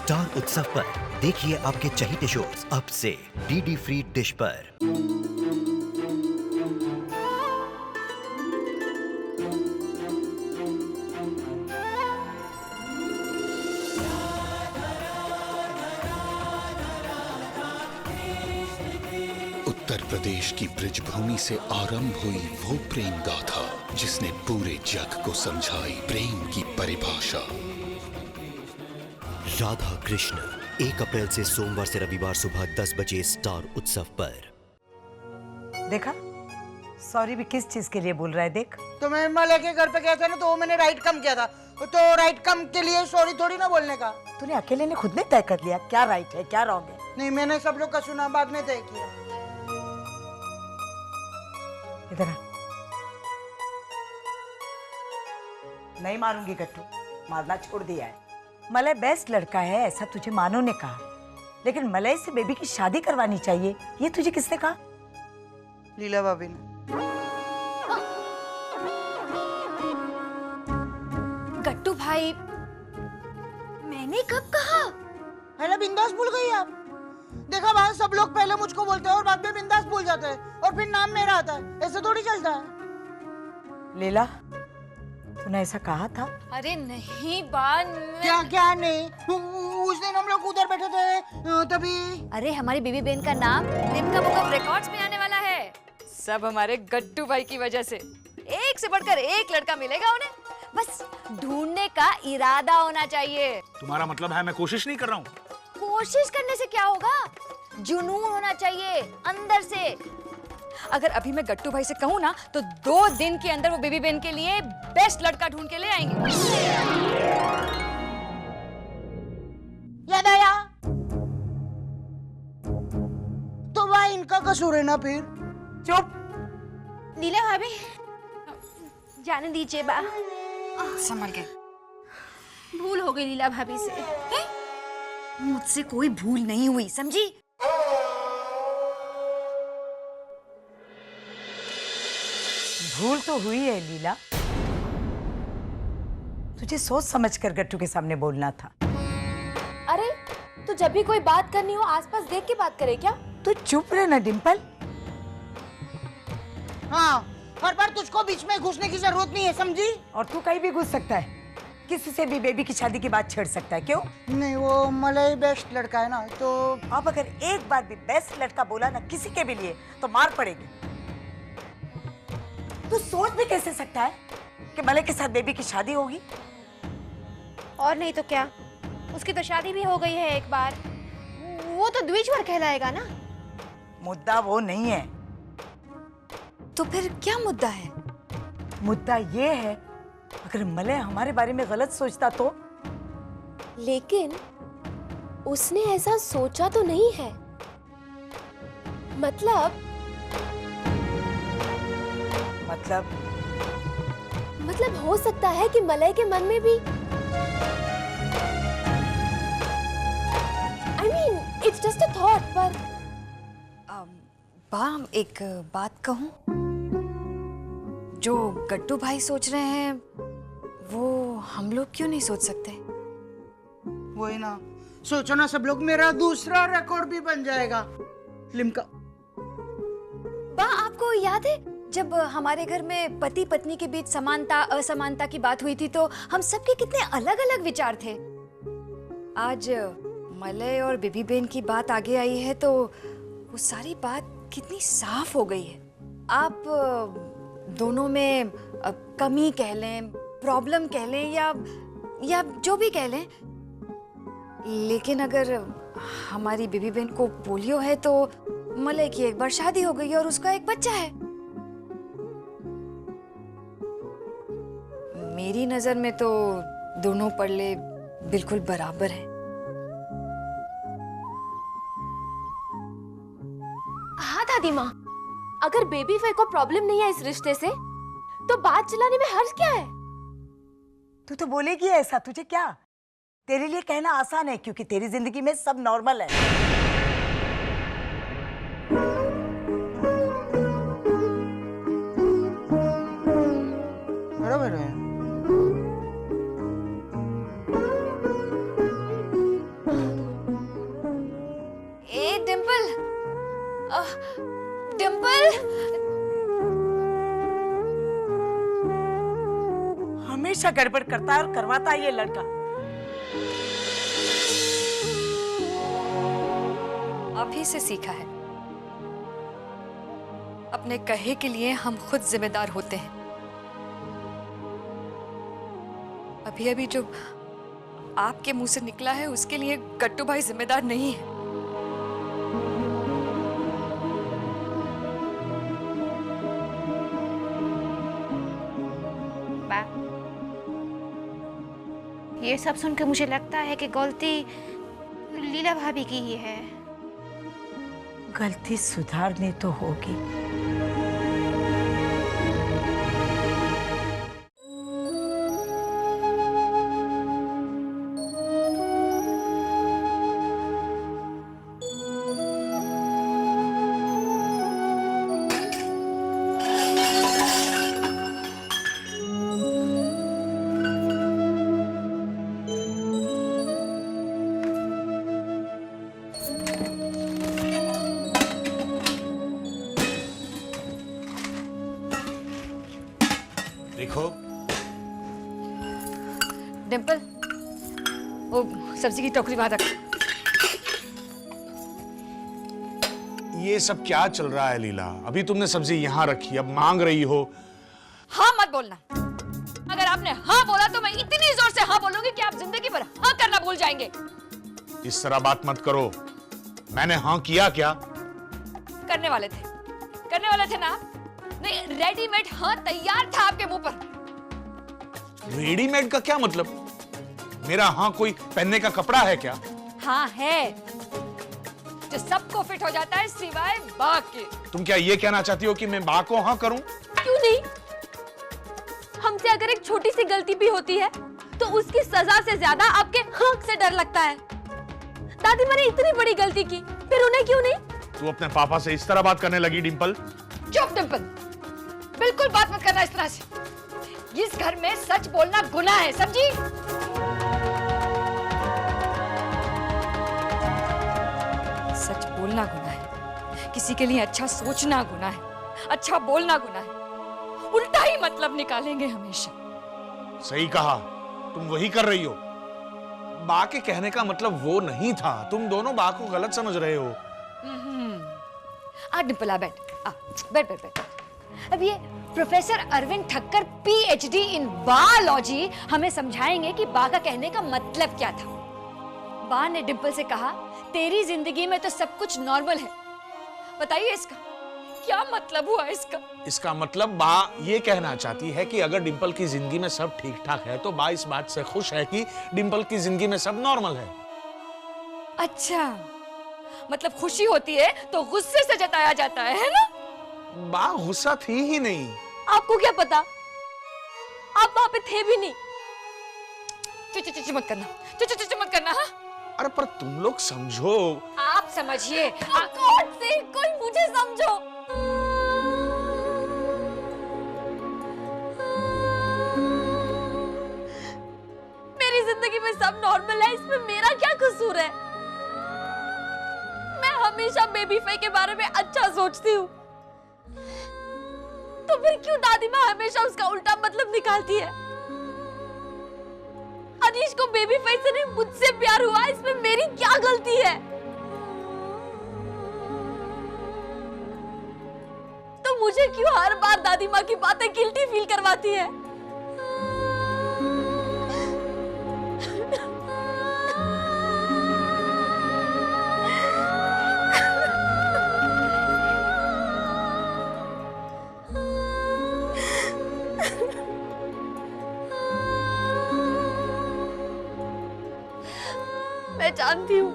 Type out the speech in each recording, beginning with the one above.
Star उत्सव पर देखिए आपके चहीते शोज अब से डीडी फ्री डिश पर। उत्तर प्रदेश की ब्रिजभूमि से आरंभ हुई वो प्रेम गाथा जिसने पूरे जग को समझाई प्रेम की परिभाषा। राधा कृष्ण 1 अप्रैल से सोमवार से रविवार सुबह 10 बजे स्टार उत्सव पर। देखा, सॉरी भी किस चीज के लिए बोल रहा है। देख, तो मैं मले के घर पे गया था ना, तो वो मैंने राइट कम किया था, तो राइट कम के लिए सॉरी थोड़ी ना बोलने का। तूने अकेले ने खुद ने तय कर लिया क्या राइट है क्या रॉन्ग है। नहीं, मैंने सब लोग का सुना, बाद में तय किया। इधर आ। नहीं मारूंगी गट्टू, मारना छोड़ दिया है। मलय बेस्ट लड़का है ऐसा तुझे मानो ने कहा, लेकिन मलय से बेबी की शादी करवानी चाहिए ये तुझे किसने कहा? लीला भाभी ने। गट्टू भाई, मैंने कब कहा? है ना, बिंदास भूल गई आप। देखा बात, सब लोग पहले मुझको बोलते हैं और बाद में बिंदास भूल जाते हैं और फिर नाम मेरा आता है। ऐसे थोड़ी चलता है। लीला, तूने ऐसा कहा था? अरे नहीं बान, क्या क्या नहीं, उस दिन हम लोग उधर बैठे थे तभी। अरे हमारी बेबी बहन का नाम लिम्का बुक ऑफ रिकॉर्ड्स में आने वाला है। सब हमारे गट्टू भाई की वजह से। एक से बढ़कर एक लड़का मिलेगा उन्हें, बस ढूंढने का इरादा होना चाहिए। तुम्हारा मतलब है मैं कोशिश नहीं कर रहा हूँ? कोशिश करने से क्या होगा, जुनून होना चाहिए अंदर से। अगर अभी मैं गट्टू भाई से कहूँ ना, तो 2 दिन के अंदर वो बेबी बहन के लिए बेस्ट लड़का ढूंढ के ले आएंगे। याद आया तो भाई इनका कसूर है ना फिर। चुप। लीला भाभी, जाने दीजिए बा। संभल के। भूल हो गई लीला भाभी से। मुझसे कोई भूल नहीं हुई, समझी? भूल तो हुई है लीला, तुझे सोच समझकर गट्टू के सामने बोलना था। अरे तो जब भी कोई बात करनी हो आसपास देख के बात करे क्या? तू चुप रहे ना डिम्पल। हाँ, हर बार तुझको बीच में घुसने की जरूरत नहीं है, समझी? और तू कहीं भी घुस सकता है, किसी से भी बेबी की शादी की बात छेड़ सकता है। क्यों? नहीं, वो मलय बेस्ट लड़का है ना, तो अब अगर एक बार भी बेस्ट लड़का बोला ना किसी के भी लिए तो मार पड़ेगी। तू सोच भी कैसे सकता है कि मलय के साथ बेबी की शादी होगी? और नहीं तो क्या, उसकी तो शादी भी हो गई है एक बार। वो तो द्विजवर कहलाएगा ना। मुद्दा वो नहीं है। तो फिर क्या मुद्दा है? मुद्दा ये है, अगर मलय हमारे बारे में गलत सोचता तो? लेकिन उसने ऐसा सोचा तो नहीं है। मतलब हो सकता है कि मलय के मन में भी, I mean, it's just a thought, पर बाम, एक बात कहूं? जो गट्टू भाई सोच रहे हैं वो हम लोग क्यों नहीं सोच सकते? वही ना, सोचो ना सब लोग, मेरा दूसरा रिकॉर्ड भी बन जाएगा। लिम्का, बा, आपको याद है जब हमारे घर में पति पत्नी के बीच समानता असमानता की बात हुई थी, तो हम सबके कितने अलग अलग विचार थे। आज मलय और बेबी बहन की बात आगे आई है तो वो सारी बात कितनी साफ हो गई है। आप दोनों में कमी कह लें, प्रॉब्लम कह लें, या जो भी कह लें, लेकिन अगर हमारी बेबी बहन को पोलियो है तो मलय की एक बार शादी हो गई और उसका एक बच्चा है। मेरी नजर में तो दोनों पड़ले बिल्कुल बराबर हैं। हाँ दादी माँ, अगर बेबी फेयर को प्रॉब्लम नहीं है इस रिश्ते से, तो बात चलाने में हर्ज क्या है? तू तो बोलेगी ऐसा, तुझे क्या? तेरे लिए कहना आसान है क्योंकि तेरी जिंदगी में सब नॉर्मल है। बराबर है। डिम्पल, हमेशा गड़बड़ करता है और करवाता है ये लड़का। आप ही से सीखा है। अपने कहे के लिए हम खुद जिम्मेदार होते हैं। अभी अभी जो आपके मुंह से निकला है उसके लिए गट्टू भाई जिम्मेदार नहीं है। ये सब सुन के मुझे लगता है कि गलती लीला भाभी की ही है। गलती सुधारनी तो होगी। देखो डिम्पल, वो सब्जी की टोकरी बाहर रख। ये सब क्या चल रहा है लीला? अभी तुमने सब्जी यहाँ रखी, अब मांग रही हो। हाँ मत बोलना। अगर आपने हाँ बोला तो मैं इतनी जोर से हाँ बोलूंगी कि आप जिंदगी भर हाँ करना भूल जाएंगे। इस तरह बात मत करो। मैंने हाँ किया क्या? करने वाले थे ना आप? नहीं, रेडीमेड हाँ तैयार था आपके मुंह पर। रेडीमेड का क्या मतलब? मेरा हाँ कोई पहनने का कपड़ा है क्या? हाँ है, जो सबको फिट हो जाता है सिवाय बा के। तुम क्या ये कहना चाहती हो कि मैं बा को हाँ करूं? क्यों नहीं? हमसे अगर एक छोटी सी गलती भी होती है तो उसकी सजा से ज्यादा आपके हक से डर लगता है। दादी माँ ने इतनी बड़ी गलती की, फिर उन्हें क्यों नहीं? तू अपने पापा से इस तरह बात करने लगी डिंपल? चुप डिंपल, बिल्कुल बात मत करना इस तरह से। इस घर में सच बोलना गुनाह है, समझी? सच बोलना गुनाह है, किसी के लिए अच्छा सोचना गुनाह है, अच्छा बोलना गुनाह है। उल्टा ही मतलब निकालेंगे हमेशा। सही कहा, तुम वही कर रही हो। बा के कहने का मतलब वो नहीं था। तुम दोनों बा को गलत समझ रहे हो। आ डिंपल, आ बैठ, आ बैठ बैठ बैठ। अब ये professor Arvind Thakkar PhD in biology हमें समझाएंगे कि बा का कहने का मतलब क्या था। बा ने डिंपल से कहा, तेरी जिंदगी में तो सब कुछ नॉर्मल है। बताइए इसका क्या मतलब हुआ? इसका मतलब बा ये कहना चाहती है कि अगर डिंपल की जिंदगी में सब ठीक ठाक है तो बा इस बात से खुश है कि डिंपल की जिंदगी में सब नॉर्मल है। अच्छा, मतलब खुशी होती है तो गुस्से से जताया जाता है ना? बा गुस्सा थी ही नहीं। आपको क्या पता? आप वहां पे थे भी नहीं। चिच मत करना, चिच मत करना। हाँ, अरे पर तुम लोग समझो। आप समझिए। गॉड से कोई मुझे समझो। मेरी जिंदगी में सब नॉर्मल है, इसमें मेरा क्या कसूर है? मैं हमेशा बेबी फाई के बारे में अच्छा सोचती हूँ, तो फिर क्यों दादी माँ हमेशा उसका उल्टा मतलब निकालती है? अनीश को बेबी फाई से नहीं मुझसे प्यार हुआ, इसमें मेरी क्या गलती है? तो मुझे क्यों हर बार दादी माँ की बातें गिल्टी फील करवाती है? मैं जानती हूँ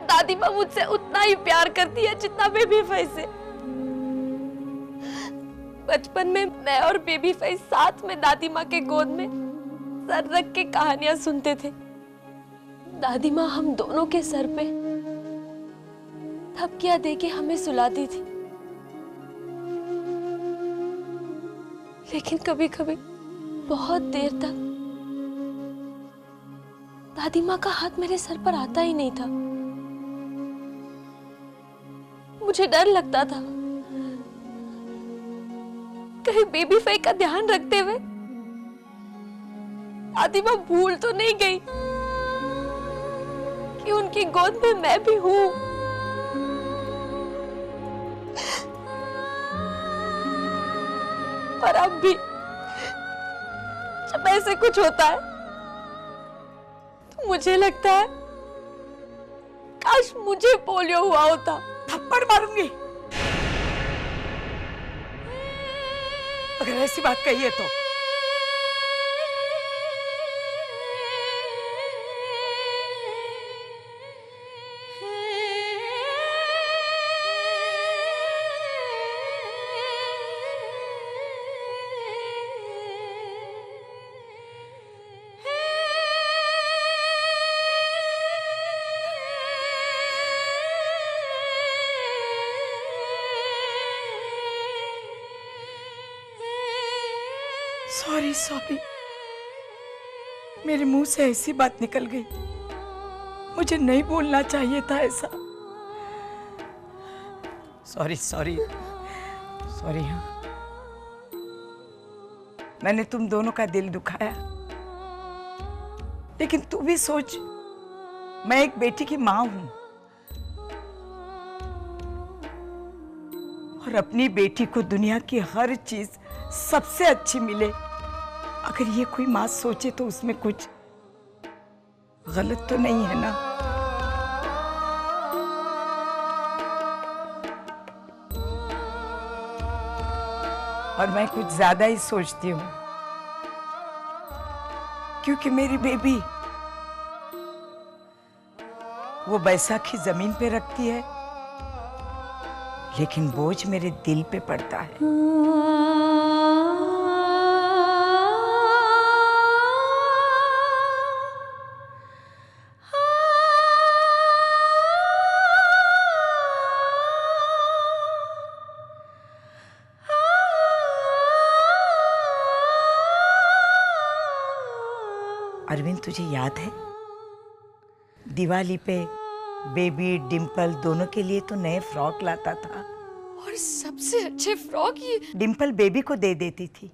दादी माँ मुझसे उतना ही प्यार करती है जितना बेबी फाई से। बचपन में मैं और बेबी फाई साथ में दादी माँ के गोद में सर रख के कहानियां सुनते थे। दादी माँ हम दोनों के सर पे थपकियां देके हमें सुलाती थी, लेकिन कभी कभी बहुत देर तक दादी माँ का हाथ मेरे सर पर आता ही नहीं था। मुझे डर लगता था कहीं बेबी फाई का ध्यान रखते हुए दादी माँ भूल तो नहीं गई कि उनकी गोद में मैं भी हूं। और अब भी जब ऐसे कुछ होता है तो मुझे लगता है काश मुझे पोलियो हुआ होता। थप्पड़ मारूंगी अगर ऐसी बात कही है तो। सॉरी सॉरी, मेरे मुंह से ऐसी बात निकल गई, मुझे नहीं बोलना चाहिए था ऐसा। Sorry sorry sorry. हाँ, मैंने तुम दोनों का दिल दुखाया, लेकिन तू भी सोच, मैं एक बेटी की माँ हूं और अपनी बेटी को दुनिया की हर चीज सबसे अच्छी मिले, अगर ये कोई माँ सोचे तो उसमें कुछ गलत तो नहीं है ना। और मैं कुछ ज्यादा ही सोचती हूँ, क्योंकि मेरी बेबी वो बैसाखी जमीन पे रखती है, लेकिन बोझ मेरे दिल पे पड़ता है। अरविंद, तुझे याद है दिवाली पे बेबी डिम्पल दोनों के लिए तो नए फ्रॉक लाता था, और सबसे अच्छे फ्रॉक ये डिम्पल बेबी को दे देती थी।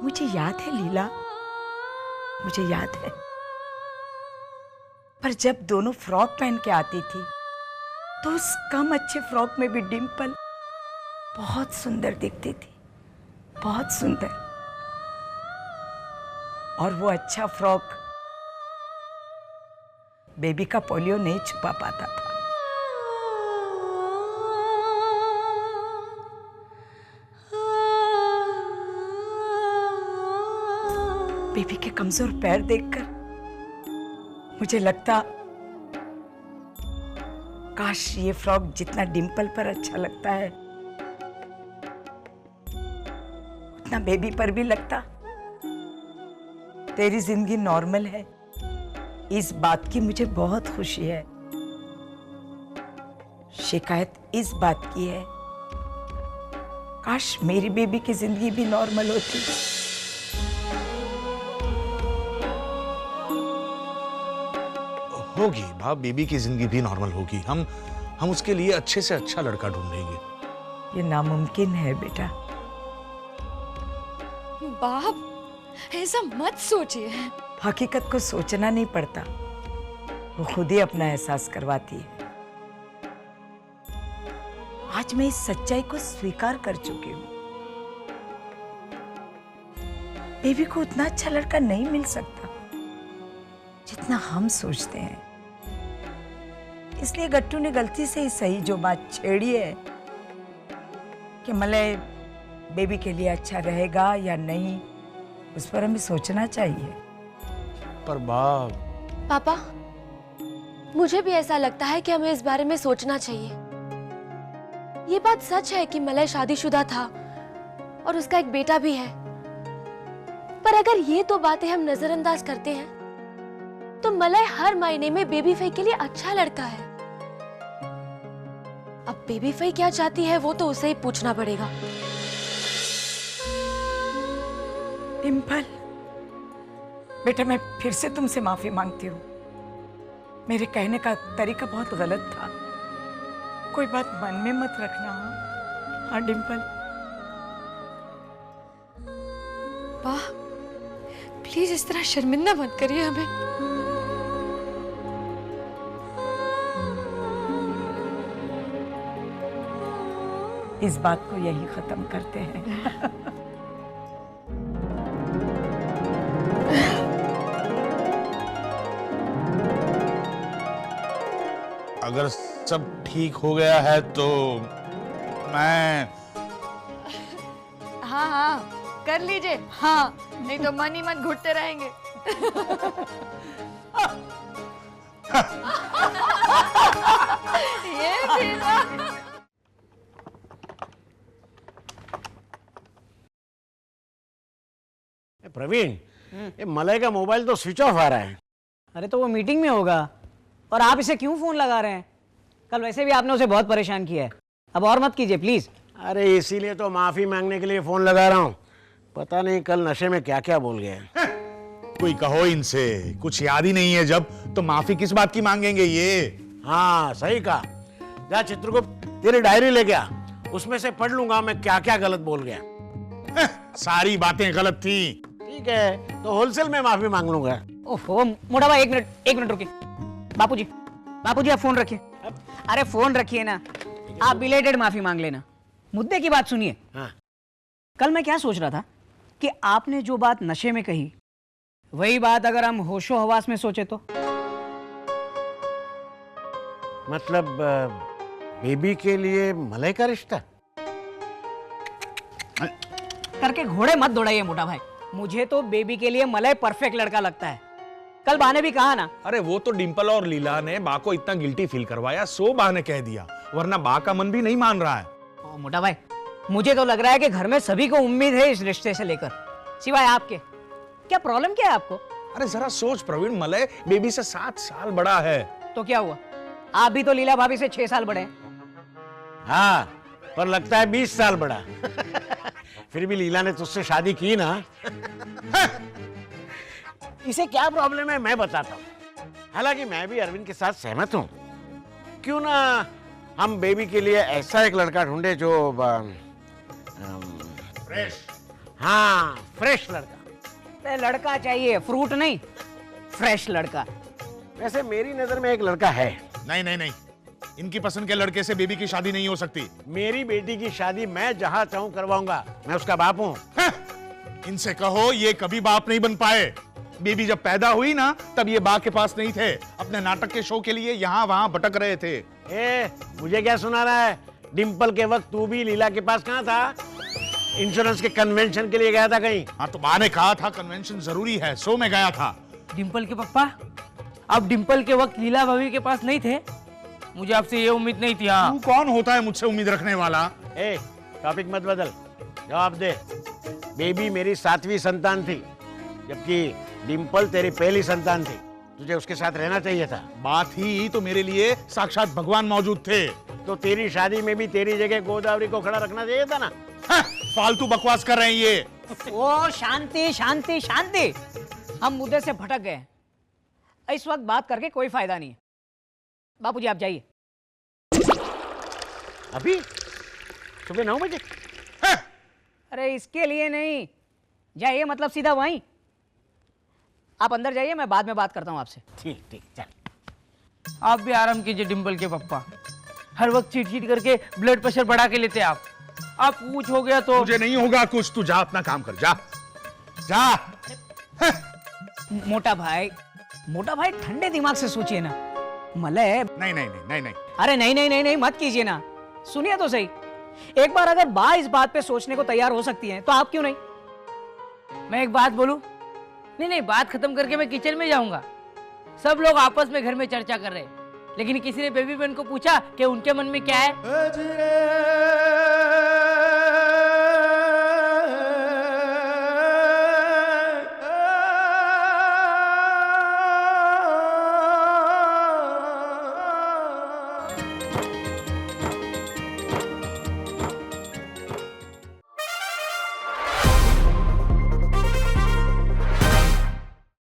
मुझे याद है लीला, मुझे याद है। पर जब दोनों फ्रॉक पहन के आती थी तो उस कम अच्छे फ्रॉक में भी डिम्पल बहुत सुंदर दिखती थी, बहुत सुंदर। और वो अच्छा फ्रॉक बेबी का पोलियो नहीं छुपा पाता था। बेबी के कमजोर पैर देखकर मुझे लगता काश ये फ्रॉक जितना डिम्पल पर अच्छा लगता है उतना बेबी पर भी लगता। तेरी जिंदगी नॉर्मल है, इस बात की मुझे बहुत खुशी है। शिकायत इस बात की है, काश मेरी बेबी की जिंदगी भी नॉर्मल होती। होगी बाप, बेबी की जिंदगी भी नॉर्मल होगी। हम उसके लिए अच्छे से अच्छा लड़का ढूंढेंगे। ये नामुमकिन है बेटा। बाप, ऐसा मत सोचिए। हकीकत को सोचना नहीं पड़ता, वो खुद ही अपना एहसास करवाती है। आज मैं इस सच्चाई को स्वीकार कर चुकी हूं। बेबी को उतना अच्छा लड़का नहीं मिल सकता जितना हम सोचते हैं। इसलिए गट्टू ने गलती से ही सही जो बात छेड़ी है कि मलय बेबी के लिए अच्छा रहेगा या नहीं, उस पर हमें सोचना चाहिए। पर बाप, पापा, मुझे भी ऐसा लगता है कि हमें इस बारे में सोचना चाहिए। ये बात सच है कि मलय शादीशुदा था और उसका एक बेटा भी है, पर अगर ये तो बातें हम नजरअंदाज करते हैं तो मलय हर महीने में बेबी फाई के लिए अच्छा लड़का है। अब बेबी फाई क्या चाहती है वो तो उसे ही पूछना पड़ेगा। डिम्पल, बेटा मैं फिर से तुमसे माफी मांगती हूँ। मेरे कहने का तरीका बहुत गलत था। कोई बात मन में मत रखना। हाँ डिम्पल। वाह, प्लीज इस तरह शर्मिंदा मत करिए हमें। इस बात को यही खत्म करते हैं। अगर सब ठीक हो गया है तो मैं हाँ हाँ कर लीजिए, हाँ नहीं तो मन ही मन घुटते रहेंगे। ये भी ना। प्रवीण, ये मलय का मोबाइल तो स्विच ऑफ आ रहा है। अरे तो वो मीटिंग में होगा, और आप इसे क्यों फोन लगा रहे हैं? कल वैसे भी आपने उसे बहुत परेशान किया है, अब और मत कीजिए प्लीज। अरे इसीलिए तो माफी मांगने के लिए फोन लगा रहा हूँ। पता नहीं कल नशे में क्या क्या बोल गया। कोई कहो इनसे, कुछ याद ही नहीं है जब, तो माफी किस बात की मांगेंगे ये। हाँ सही कहा। जा चित्रगुप्त, तेरी डायरी ले गया, उसमें से पढ़ लूंगा मैं क्या क्या गलत बोल गया। सारी बातें गलत थी। ठीक है, तो होलसेल में माफी मांग लूंगा। ओहो मोटा भाई, एक मिनट रुकिए। बापूजी आप फोन रखिए। अरे फोन रखिए ना, आप बिलेटेड माफी मांग लेना। मुद्दे की बात सुनिए। हाँ। कल मैं क्या सोच रहा था कि आपने जो बात नशे में कही, वही बात अगर हम होशो हवास में सोचे तो। मतलब बेबी के लिए मलय का रिश्ता? करके घोड़े मत दौड़ाइए मोटा भाई, मुझे तो बेबी के लिए मलय परफेक्ट लड़का लगता है। कल बा ने भी कहा ना। अरे वो तो डिंपल और लीला ने बा को इतना गिल्टी फील करवाया, सो बा ने कह दिया, वरना बा का मन भी नहीं मान रहा है। ओ मोटा भाई, मुझे तो लग रहा है कि घर में सभी को उम्मीद है इस रिश्ते से लेकर, सिवाय आपके। क्या प्रॉब्लम क्या है आपको? अरे जरा सोच प्रवीण, मलय बेबी से 7 साल बड़ा है। तो क्या हुआ, आप भी तो लीला भाभी से 6 साल बड़े हैं। हाँ, पर लगता है 20 साल बड़ा। फिर भी लीला ने तुझसे शादी की ना। इसे क्या प्रॉब्लम है मैं बताता हूँ। हालांकि मैं भी अरविंद के साथ सहमत हूँ। क्यों ना हम बेबी के लिए ऐसा एक लड़का ढूंढे जो फ्रेश। हाँ, फ्रेश लड़का। लड़का चाहिए, फ्रूट नहीं, फ्रेश लड़का। वैसे मेरी नजर में एक लड़का है। नहीं, इनकी पसंद के लड़के से बेबी की शादी नहीं हो सकती। मेरी बेटी की शादी मैं जहां चाहूं करवाऊंगा, मैं उसका बाप हूँ। इनसे कहो ये कभी बाप नहीं बन पाए। बेबी जब पैदा हुई ना, तब ये बा के पास नहीं थे, अपने नाटक के शो के लिए यहाँ वहाँ भटक रहे थे। मुझे क्या सुना रहा है? डिंपल के वक्त तू भी लीला के पास कहाँ था? इंश्योरेंस के कन्वेंशन के लिए गया था कहीं? हाँ तो बा ने कहा था कन्वेंशन जरूरी है, सो मैं गया था। डिंपल के पप्पा, आप डिंपल के वक्त लीला भाभी के पास नहीं थे? मुझे आपसे ये उम्मीद नहीं थी। हाँ, तू कौन होता है मुझसे उम्मीद रखने वाला? टॉपिक मत बदल, जवाब दे। बेबी मेरी 7वीं संतान थी, जबकि डिंपल तेरी पहली संतान थी। तुझे उसके साथ रहना चाहिए था। बात ही तो मेरे लिए साक्षात भगवान मौजूद थे। तो तेरी शादी में भी तेरी जगह गोदावरी को खड़ा रखना चाहिए था ना। फालतू बकवास कर रहे हैं ये। ओ शांति शांति शांति, हम मुद्दे से भटक गए। इस वक्त बात करके कोई फायदा नहीं है। बापूजी आप जाइए। अभी सुबह 9 बजे? अरे इसके लिए नहीं, जाइए मतलब सीधा वहीं। आप अंदर जाइए, मैं बाद में बात करता हूँ आपसे। ठीक चल। आप भी आराम कीजिए डिंपल के पप्पा, हर वक्त चीट करके ब्लड प्रेशर बढ़ा के लेते आप कुछ हो गया तो। मुझे नहीं होगा कुछ, तू जा अपना काम कर, जा जा। मोटा भाई ठंडे दिमाग से सोचिए ना। मलय नहीं। अरे नहीं मत कीजिए ना, सुनिए तो सही। एक बार अगर बा इस बात पे सोचने को तैयार हो सकती है तो आप क्यों नहीं? मैं एक बात बोलूं? नहीं, बात खत्म करके मैं किचन में जाऊंगा। सब लोग आपस में घर में चर्चा कर रहे हैं, लेकिन किसी ने बेबी बहन को पूछा कि उनके मन में क्या है।